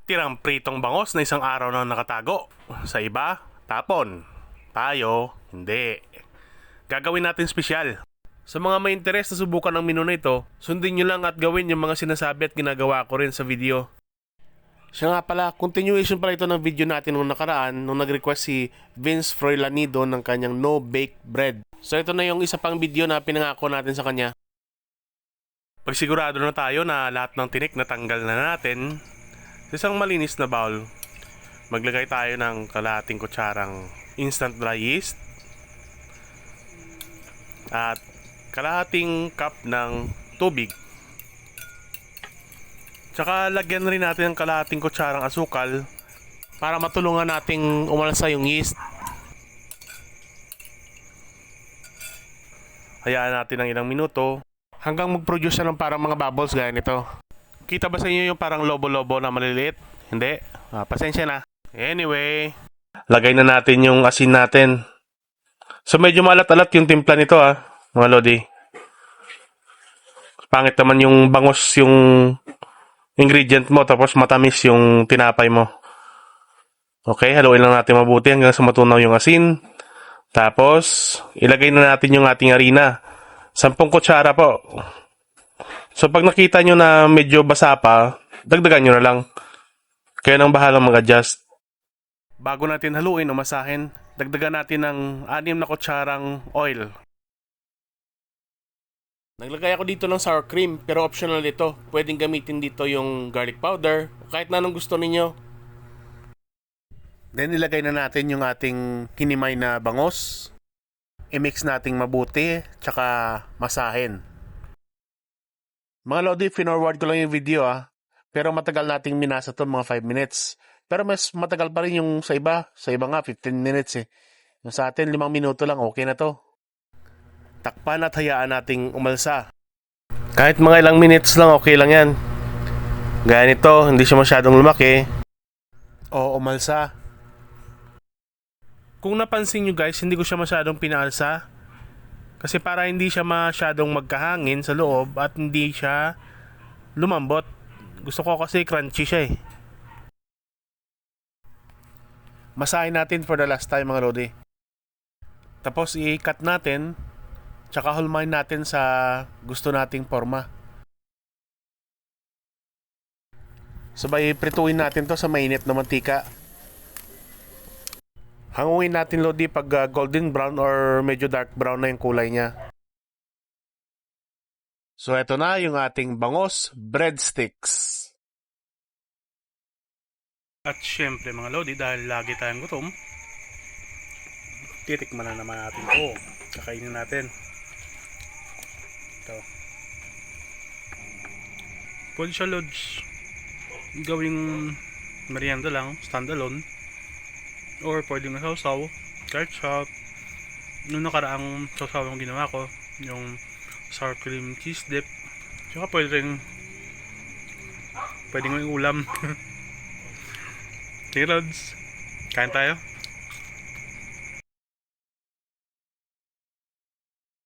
Tirang pritong bangos na isang araw na nakatago. Sa iba, tapon. Tayo, hindi. Gagawin natin spesyal. Sa mga may interes na subukan ng menu na ito, sundin nyo lang at gawin yung mga sinasabi at ginagawa ko rin sa video. Siya nga pala, continuation pala ito ng video natin nung nakaraan nung nag-request si Vince Froilanido ng kanyang no bake bread. So ito na yung isa pang video na pinangako natin sa kanya. Pagsigurado na tayo na lahat ng tinik natanggal na natin, sa isang malinis na bowl, maglagay tayo ng kalahating kutsarang instant dry yeast at kalahating cup ng tubig. Tsaka lagyan rin natin ng kalahating kutsarang asukal para matulungan nating umalsa yung yeast. Hayaan natin ng ilang minuto hanggang mag-produce siya ng parang mga bubbles gaya nito. Kita ba sa inyo yung parang lobo-lobo na maliliit? Hindi? Pasensya na. Anyway, lagay na natin yung asin natin. So medyo malat-alat yung timpla nito mga lodi. Pangit naman yung bangos yung ingredient mo tapos matamis yung tinapay mo. Okay, haluin lang natin mabuti hanggang sa matunaw yung asin. Tapos, ilagay na natin yung ating harina. 10 kutsara po. So pag nakita nyo na medyo basa pa, dagdagan nyo na lang. Kaya nang bahalang mag-adjust. Bago natin haluin o masahin, dagdagan natin ng 6 na kutsarang oil. Naglagay ako dito ng sour cream pero optional ito. Pwedeng gamitin dito yung garlic powder o kahit na anong gusto ninyo. Then ilagay na natin yung ating hinimay na bangos. I-mix nating mabuti tsaka masahin. Mga lodi, finorward ko lang yung video pero matagal nating minasa to mga 5 minutes. Pero mas matagal pa rin yung sa iba. Sa iba nga 15 minutes Yung sa atin 5 minuto lang okay na to. Takpan at hayaan nating umalsa. Kahit mga ilang minutes lang okay lang yan. Gaya nito, hindi siya masyadong lumaki. O umalsa. Kung napansin nyo guys, hindi ko siya masyadong pinaalsa. Kasi para hindi siya masyadong magkahangin sa loob at hindi siya lumambot. Gusto ko kasi crunchy siya Masahin natin for the last time mga lodi. Tapos i-cut natin. Tsaka hulmahin natin sa gusto nating forma. Sabay prituin natin to sa mainit na mantika. Hanguin natin lodi pag golden brown or medyo dark brown na yung kulay niya. So eto na yung ating bangos breadsticks. At syempre mga lodi, dahil lagi tayong gutom, titikman na naman natin ito. Kakainin natin. Ito. Pwede siya lods gawing merienda lang, standalone. Or pwedeng sausaw, ketchup. Noong nakaraang sausaw ang ginawa ko, yung sour cream cheese dip. Tsaka pwedeng yung ulam. Sige lods, kain tayo.